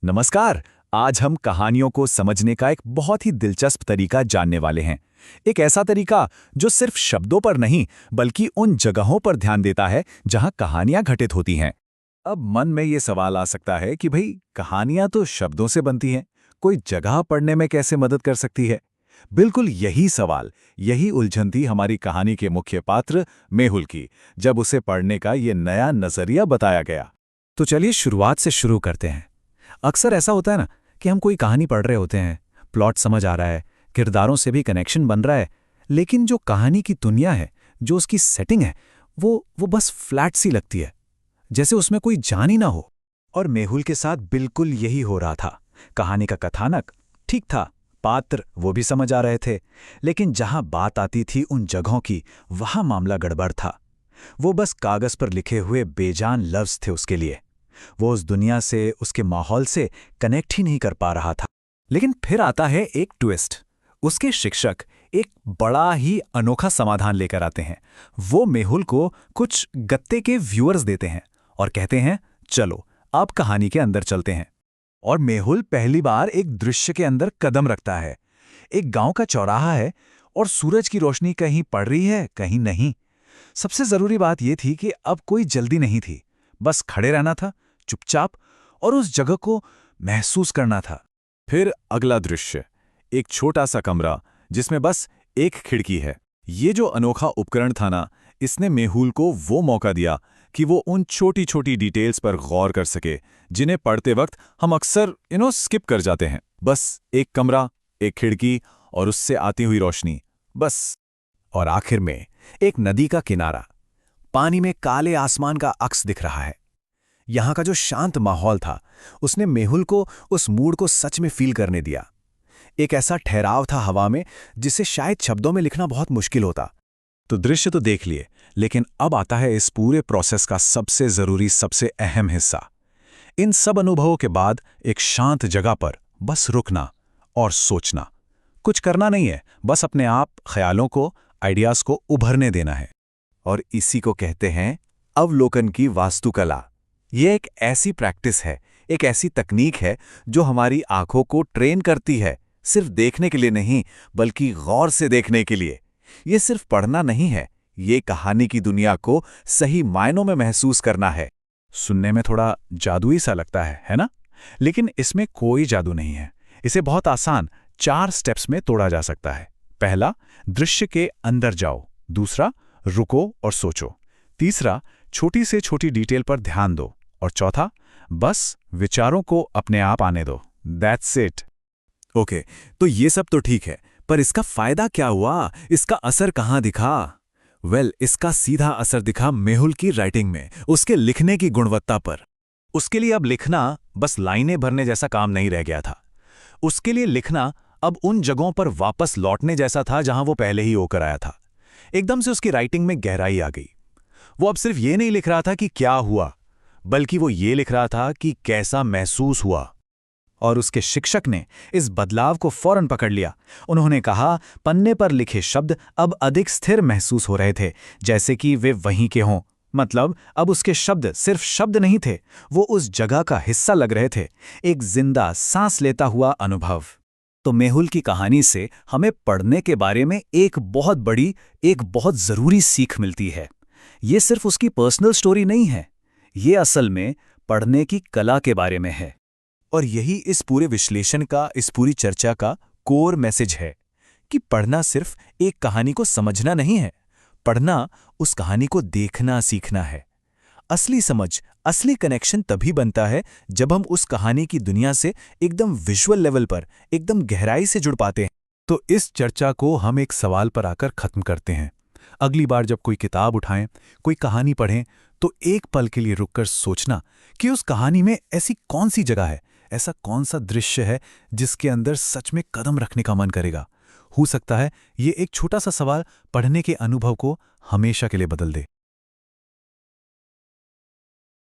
नमस्कार। आज हम कहानियों को समझने का एक बहुत ही दिलचस्प तरीका जानने वाले हैं। एक ऐसा तरीका जो सिर्फ शब्दों पर नहीं बल्कि उन जगहों पर ध्यान देता है जहां कहानियां घटित होती हैं। अब मन में ये सवाल आ सकता है कि भाई कहानियां तो शब्दों से बनती हैं, कोई जगह पढ़ने में कैसे मदद कर सकती है? बिल्कुल यही सवाल, यही उलझन थी हमारी कहानी के मुख्य पात्र मेहुल की, जब उसे पढ़ने का ये नया नजरिया बताया गया। तो चलिए शुरुआत से शुरू करते हैं। अक्सर ऐसा होता है ना कि हम कोई कहानी पढ़ रहे होते हैं, प्लॉट समझ आ रहा है, किरदारों से भी कनेक्शन बन रहा है, लेकिन जो कहानी की दुनिया है, जो उसकी सेटिंग है, वो बस फ्लैट सी लगती है, जैसे उसमें कोई जान ही ना हो। और मेहुल के साथ बिल्कुल यही हो रहा था। कहानी का कथानक ठीक था, पात्र वो भी समझ आ रहे थे, लेकिन जहां बात आती थी उन जगहों की, वहां मामला गड़बड़ था। वो बस कागज पर लिखे हुए बेजान लफ्ज थे उसके लिए। वो उस दुनिया से, उसके माहौल से कनेक्ट ही नहीं कर पा रहा था। लेकिन फिर आता है एक ट्विस्ट। उसके शिक्षक एक बड़ा ही अनोखा समाधान लेकर आते हैं। वो मेहुल को कुछ गत्ते के व्यूअर्स देते हैं और कहते हैं, चलो आप कहानी के अंदर चलते हैं। और मेहुल पहली बार एक दृश्य के अंदर कदम रखता है। एक गांव का चौराहा है और सूरज की रोशनी कहीं पड़ रही है, कहीं नहीं। सबसे जरूरी बात यह थी कि अब कोई जल्दी नहीं थी, बस खड़े रहना था चुपचाप और उस जगह को महसूस करना था। फिर अगला दृश्य, एक छोटा सा कमरा जिसमें बस एक खिड़की है। ये जो अनोखा उपकरण था ना, इसने मेहुल को वो मौका दिया कि वो उन छोटी छोटी डिटेल्स पर गौर कर सके जिन्हें पढ़ते वक्त हम अक्सर स्किप कर जाते हैं। बस एक कमरा, एक खिड़की और उससे आती हुई रोशनी, बस। और आखिर में एक नदी का किनारा, पानी में काले आसमान का अक्स दिख रहा है। यहां का जो शांत माहौल था, उसने मेहुल को उस मूड को सच में फील करने दिया। एक ऐसा ठहराव था हवा में जिसे शायद शब्दों में लिखना बहुत मुश्किल होता। तो दृश्य तो देख लिए, लेकिन अब आता है इस पूरे प्रोसेस का सबसे जरूरी, सबसे अहम हिस्सा। इन सब अनुभवों के बाद एक शांत जगह पर बस रुकना और सोचना। कुछ करना नहीं है, बस अपने आप ख्यालों को, आइडियाज को उभरने देना है। और इसी को कहते हैं अवलोकन की वास्तुकला। ये एक ऐसी प्रैक्टिस है, एक ऐसी तकनीक है जो हमारी आंखों को ट्रेन करती है, सिर्फ देखने के लिए नहीं बल्कि गौर से देखने के लिए। ये सिर्फ पढ़ना नहीं है, ये कहानी की दुनिया को सही मायनों में महसूस करना है। सुनने में थोड़ा जादुई सा लगता है ना? लेकिन इसमें कोई जादू नहीं है। इसे बहुत आसान 4 स्टेप्स में तोड़ा जा सकता है। पहला, दृश्य के अंदर जाओ। दूसरा, रुको और सोचो। तीसरा, छोटी से छोटी डिटेल पर ध्यान दो। और चौथा, बस विचारों को अपने आप आने दो। That's it. ओके, तो ये सब तो ठीक है, पर इसका फायदा क्या हुआ? इसका असर कहाँ दिखा? इसका सीधा असर दिखा मेहुल की राइटिंग में, उसके लिखने की गुणवत्ता पर। उसके लिए अब लिखना बस लाइनें भरने जैसा काम नहीं रह गया था। उसके लिए लिखना अब उन जगहों पर वापस लौटने जैसा था जहां वो पहले ही होकर आया था। एकदम से उसकी राइटिंग में गहराई आ गई। वो अब सिर्फ ये नहीं लिख रहा था कि क्या हुआ, बल्कि वो ये लिख रहा था कि कैसा महसूस हुआ। और उसके शिक्षक ने इस बदलाव को फौरन पकड़ लिया। उन्होंने कहा, पन्ने पर लिखे शब्द अब अधिक स्थिर महसूस हो रहे थे, जैसे कि वे वहीं के हों। मतलब अब उसके शब्द सिर्फ शब्द नहीं थे, वो उस जगह का हिस्सा लग रहे थे, एक जिंदा सांस लेता हुआ अनुभव। तो मेहुल की कहानी से हमें पढ़ने के बारे में एक बहुत बड़ी, एक बहुत जरूरी सीख मिलती है। ये सिर्फ उसकी पर्सनल स्टोरी नहीं है, ये असल में पढ़ने की कला के बारे में है। और यही इस पूरे विश्लेषण का, इस पूरी चर्चा का कोर मैसेज है कि पढ़ना सिर्फ एक कहानी को समझना नहीं है, पढ़ना उस कहानी को देखना सीखना है। असली समझ, असली कनेक्शन तभी बनता है जब हम उस कहानी की दुनिया से एकदम विजुअल लेवल पर, एकदम गहराई से जुड़ पाते हैं। तो इस चर्चा को हम एक सवाल पर आकर खत्म करते हैं। अगली बार जब कोई किताब उठाएं, कोई कहानी पढ़ें, तो एक पल के लिए रुककर सोचना कि उस कहानी में ऐसी कौन सी जगह है, ऐसा कौन सा दृश्य है जिसके अंदर सच में कदम रखने का मन करेगा। हो सकता है ये एक छोटा सा सवाल पढ़ने के अनुभव को हमेशा के लिए बदल दे।